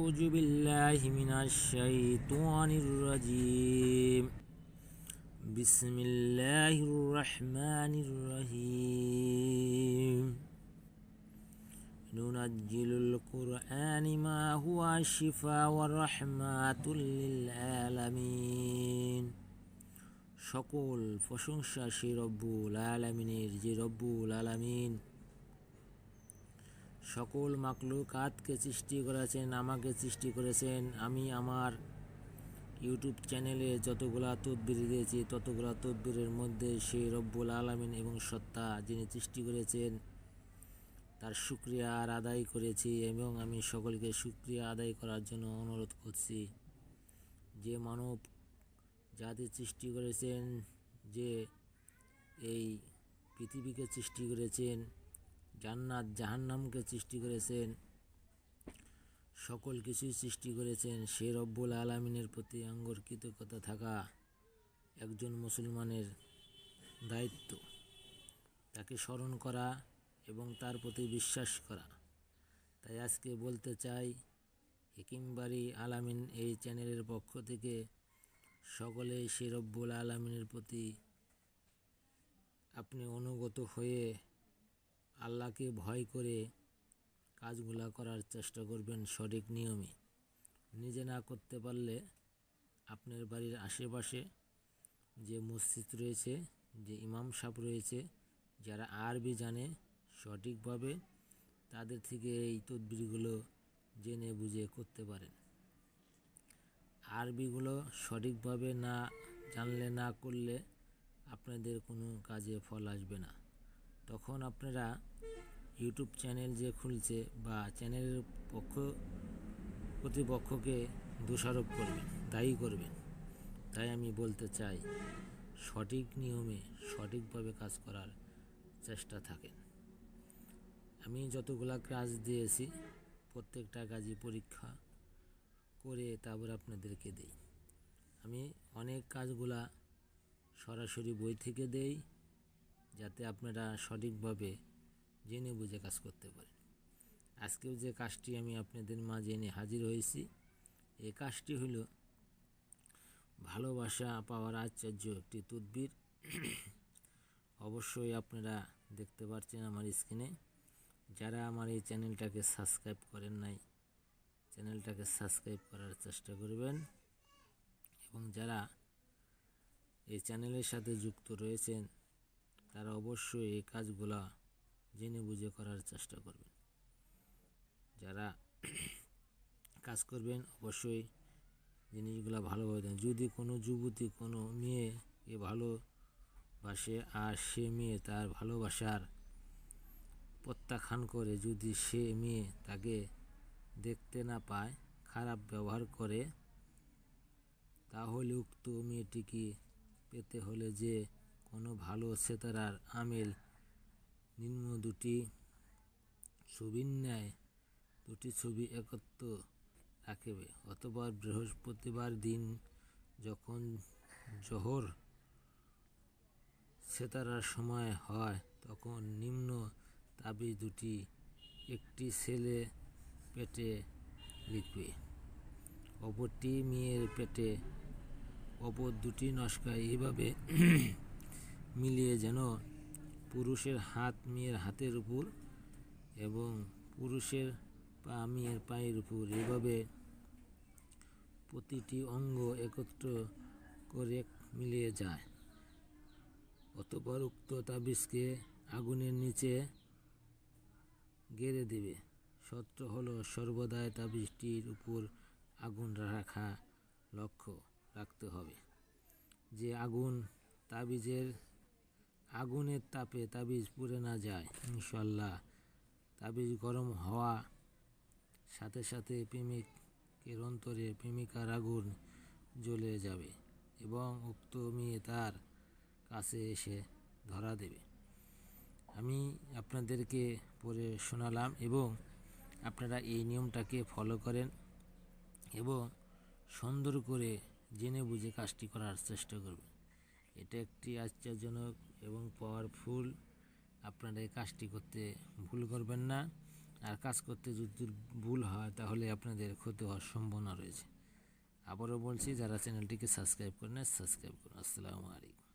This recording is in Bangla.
أعوذ بالله من الشيطان الرجيم. بسم الله الرحمن الرحيم. ننزل القرآن ما هو شفاء ورحمة للعالمين. সকল প্রশংসা সেই রব্বুল আলামিনের, যে রব্বুল আলামিন সকল মাখলুকাতকে সৃষ্টি করেছেন, আমাকে সৃষ্টি করেছেন। আমি আমার ইউটিউব চ্যানেলে যতগুলা তদবির দিয়েছি, ততগুলা তদবিরের মধ্যে সেই রব্বুল আলামিন এবং সত্তা যিনি সৃষ্টি করেছেন তার শুকরিয়া আদায় করেছি, এবং আমি সকলকে শুকরিয়া আদায় করার জন্য অনুরোধ করছি। যে মানব জাতি সৃষ্টি করেছেন, যে এই পৃথিবীকে সৃষ্টি করেছেন, জান্নাত জাহান্নামকে সৃষ্টি করেছেন, সকল কিছুই সৃষ্টি করেছেন, সে রব্বুল আলামিনের প্রতি আঙ্গর কৃতজ্ঞতা থাকা একজন মুসলমানের দায়িত্ব। তাকে স্মরণ করা এবং তার প্রতি বিশ্বাস করা। তাই আজকে বলতে চাই, হিকিমবাড়ি আলামিন এই চ্যানেলের পক্ষ থেকে সকলেই সে রব্বুল আলামিনের প্রতি আপনি অনুগত হয়ে আল্লাহকে ভয় করে কাজগুলা করার চেষ্টা করবেন সঠিক নিয়মে। নিজে না করতে পারলে আপনার বাড়ির আশেপাশে যে মসজিদ রয়েছে, যে ইমাম সাহেব রয়েছে, যারা আরবি জানে সঠিকভাবে, তাদের থেকে এই তদবিরগুলো জেনে বুঝে করতে পারেন। আরবিগুলো সঠিকভাবে না জানলে, না করলে আপনাদের কোনো কাজে ফল আসবে না। তখন আপনারা ইউটিউব চ্যানেল যে খুলছে বা চ্যানেলের প্রতিপক্ষকে দোষারোপ করবেন, দায়ী করবেন। তাই আমি বলতে চাই, সঠিক নিয়মে সঠিকভাবে কাজ করার চেষ্টা থাকেন। আমি যতগুলা কাজ দিয়েছি প্রত্যেকটা কাজই পরীক্ষা করে তারপর আপনাদেরকে দেই। আমি অনেক কাজগুলা সরাসরি বই থেকে দেই, যাতে আপনারা সঠিকভাবে জেনে বুঝে কাজ করতে পারেন। আজকেও যে কাজটি আমি আপনাদের মাঝে এনে হাজির হয়েছি, এই কাজটি হল ভালোবাসা পাওয়ার আশ্চর্য একটি তদবির। অবশ্যই আপনারা দেখতে পাচ্ছেন আমার স্ক্রিনে। যারা আমার এই চ্যানেলটাকে সাবস্ক্রাইব করেন নাই, চ্যানেলটাকে সাবস্ক্রাইব করার চেষ্টা করবেন, এবং যারা এই চ্যানেলের সাথে যুক্ত রয়েছেন তারা অবশ্যই এই কাজগুলা জেনে বুঝে করার চেষ্টা করবেন। যারা কাজ করবেন অবশ্যই জিনিসগুলো ভালোভাবে দেন। যদি কোনো যুবতী কোনো মেয়েকে ভালোবাসে আর সে মেয়ে তার ভালোবাসার প্রত্যাখ্যান করে, যদি সে মেয়ে তাকে দেখতে না পায়, খারাপ ব্যবহার করে, তাহলে উক্ত মেয়েটিকে পেতে হলে যে কোনো ভালো সেতারার আমেল নিম্ন দুটি ছবির ন্যায় দুটি ছবি একত্র রাখবে, অথবা বৃহস্পতিবার দিন যখন জোহর সেতারার সময় হয়, তখন নিম্ন তাবিজ দুটি একটি ছেলে পেটে লিখবে, অপরটি মেয়ের পেটে, অপর দুটি নস্কায় এইভাবে মিলিয়ে যেন পুরুষের হাত মেয়ের হাতের উপর এবং পুরুষের পা মেয়ের পায়ের উপর, এভাবে প্রতিটি অঙ্গ একত্র করে মিলিয়ে যায়। অতঃপর উক্ত তাবিজকে আগুনের নিচে গেড়ে দেবে। শর্ত হলো সর্বদাই তাবিজটির উপর আগুন রাখা লক্ষ্য রাখতে হবে, যে আগুনের তাপে তাবিজ পুড়ে না যায়। ইনশাআল্লাহ তাবিজ গরম হওয়া সাথে সাথে প্রেমিকের অন্তরে প্রেমিকার আগুন জ্বলে যাবে এবং উক্ত মেয়ে তার কাছে এসে ধরা দেবে। আমি আপনাদেরকে পড়ে শোনালাম, এবং আপনারা এই নিয়মটাকে ফলো করেন এবং সুন্দর করে জেনে বুঝে কাজটি করার চেষ্টা করবেন। এটা একটি আশ্চর্যজনক এবং পাওয়ারফুল। আপনারা এই কাজটি করতে ভুল করবেন না। আর কাজ করতে যদি ভুল হয় তাহলে আপনাদের ক্ষতি হওয়ার সম্ভাবনা রয়েছে। আবারও বলছি, যারা চ্যানেলটিকে সাবস্ক্রাইব করেন সাবস্ক্রাইব করুন। আসসালামু আলাইকুম।